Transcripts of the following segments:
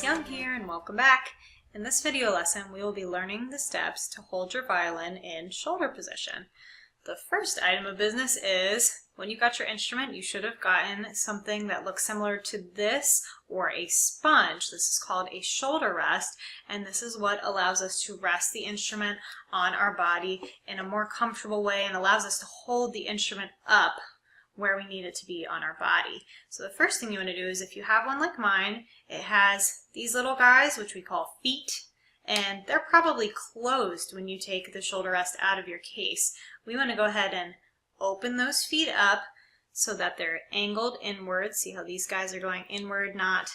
Miss Young here, and welcome back. In this video lesson, we will be learning the steps to hold your violin in shoulder position. The first item of business is, when you got your instrument, you should have gotten something that looks similar to this or a sponge. This is called a shoulder rest, and this is what allows us to rest the instrument on our body in a more comfortable way and allows us to hold the instrument up where we need it to be on our body. So the first thing you want to do is, if you have one like mine, it has these little guys, which we call feet, and they're probably closed when you take the shoulder rest out of your case. We want to go ahead and open those feet up so that they're angled inward. See how these guys are going inward, not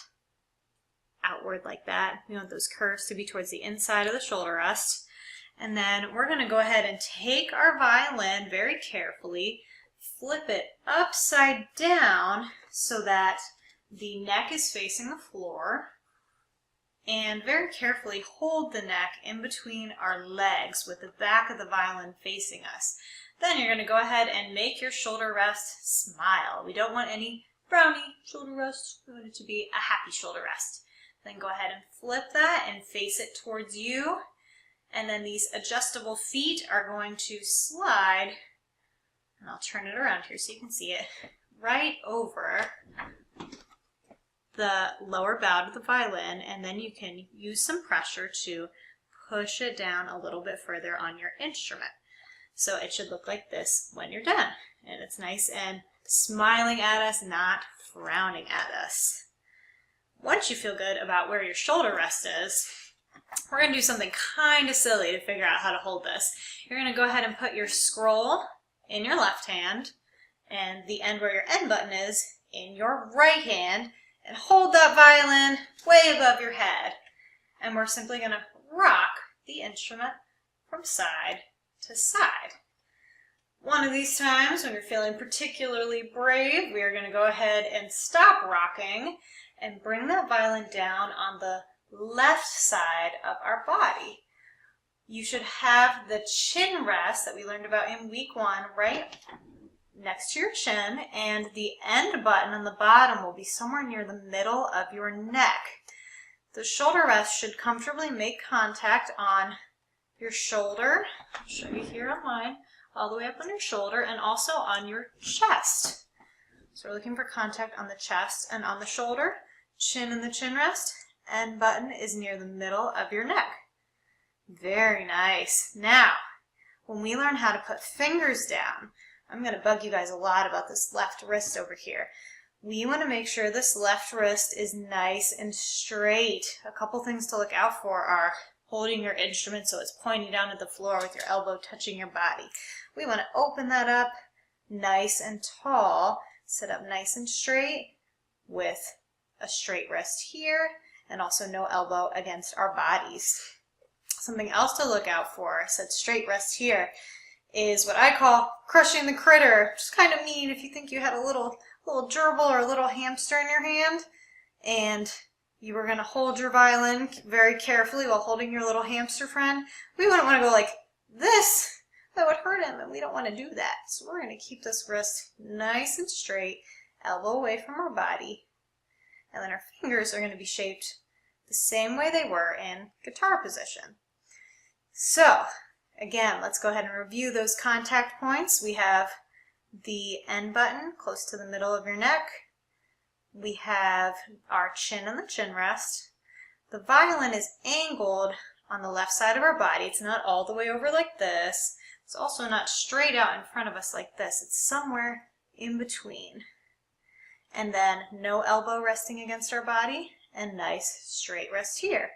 outward like that. We want those curves to be towards the inside of the shoulder rest. And then we're going to go ahead and take our violin very carefully, flip it upside down so that the neck is facing the floor, and very carefully hold the neck in between our legs with the back of the violin facing us. Then you're going to go ahead and make your shoulder rest smile. We don't want any frowny shoulder rest. We want it to be a happy shoulder rest. Then go ahead and flip that and face it towards you. And then these adjustable feet are going to slide, and I'll turn it around here so you can see it, right over the lower bow of the violin, and then you can use some pressure to push it down a little bit further on your instrument. So it should look like this when you're done. And it's nice and smiling at us, not frowning at us. Once you feel good about where your shoulder rest is, we're going to do something kind of silly to figure out how to hold this. You're going to go ahead and put your scroll in your left hand and the end where your end button is in your right hand, and hold that violin way above your head. And we're simply going to rock the instrument from side to side. One of these times when you're feeling particularly brave, we are going to go ahead and stop rocking and bring that violin down on the left side of our body. You should have the chin rest that we learned about in week 1 right next to your chin, and the end button on the bottom will be somewhere near the middle of your neck. The shoulder rest should comfortably make contact on your shoulder. I'll show you here on mine, all the way up on your shoulder, and also on your chest. So we're looking for contact on the chest and on the shoulder. Chin in the chin rest. End button is near the middle of your neck. Very nice. Now, when we learn how to put fingers down, I'm going to bug you guys a lot about this left wrist over here. We want to make sure this left wrist is nice and straight. A couple things to look out for are holding your instrument so it's pointing down at the floor with your elbow touching your body. We want to open that up nice and tall, sit up nice and straight with a straight wrist here, and also no elbow against our bodies. Something else to look out for, I said straight wrist here, is what I call crushing the critter. Just kind of mean if you think you had a little gerbil or a little hamster in your hand, and you were going to hold your violin very carefully while holding your little hamster friend. We wouldn't want to go like this. That would hurt him, and we don't want to do that. So we're going to keep this wrist nice and straight, elbow away from our body, and then our fingers are going to be shaped the same way they were in guitar position. So, again, let's go ahead and review those contact points. We have the end button close to the middle of your neck. We have our chin and the chin rest. The violin is angled on the left side of our body. It's not all the way over like this. It's also not straight out in front of us like this. It's somewhere in between. And then no elbow resting against our body, and nice straight rest here.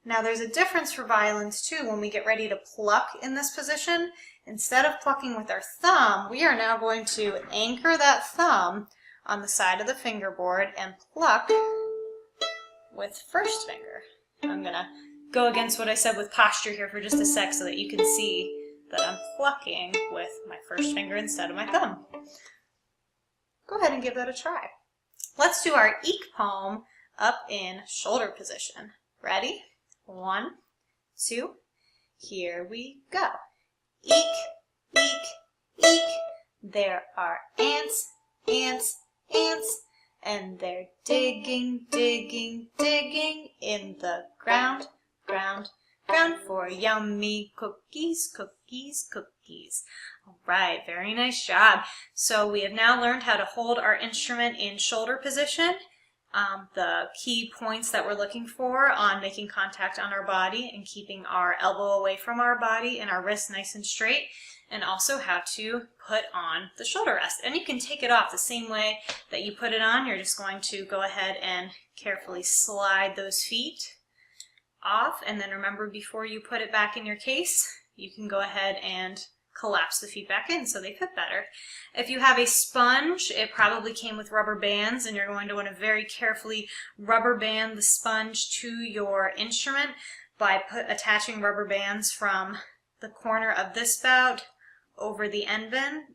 Now there's a difference for violins too. When we get ready to pluck in this position, instead of plucking with our thumb, we are now going to anchor that thumb on the side of the fingerboard and pluck with first finger. I'm going to go against what I said with posture here for just a sec so that you can see that I'm plucking with my first finger instead of my thumb. Go ahead and give that a try. Let's do our eek poem up in shoulder position. Ready? 1, 2, here we go. Eek, eek, eek. There are ants, ants, ants. And they're digging, digging, digging in the ground, ground, ground for yummy cookies, cookies, cookies. All right, very nice job. So we have now learned how to hold our instrument in shoulder position. The key points that we're looking for on making contact on our body and keeping our elbow away from our body and our wrist nice and straight, and also how to put on the shoulder rest. And you can take it off the same way that you put it on. You're just going to go ahead and carefully slide those feet off, and then remember, before you put it back in your case, you can go ahead and collapse the feet back in so they fit better. If you have a sponge, it probably came with rubber bands, and you're going to want to very carefully rubber band the sponge to your instrument by attaching rubber bands from the corner of this spout over the end button,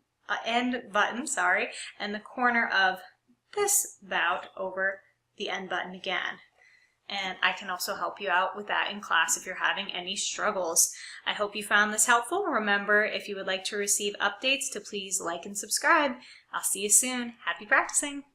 and the corner of this spout over the end button again. And I can also help you out with that in class if you're having any struggles. I hope you found this helpful. Remember, if you would like to receive updates, to please like and subscribe. I'll see you soon. Happy practicing!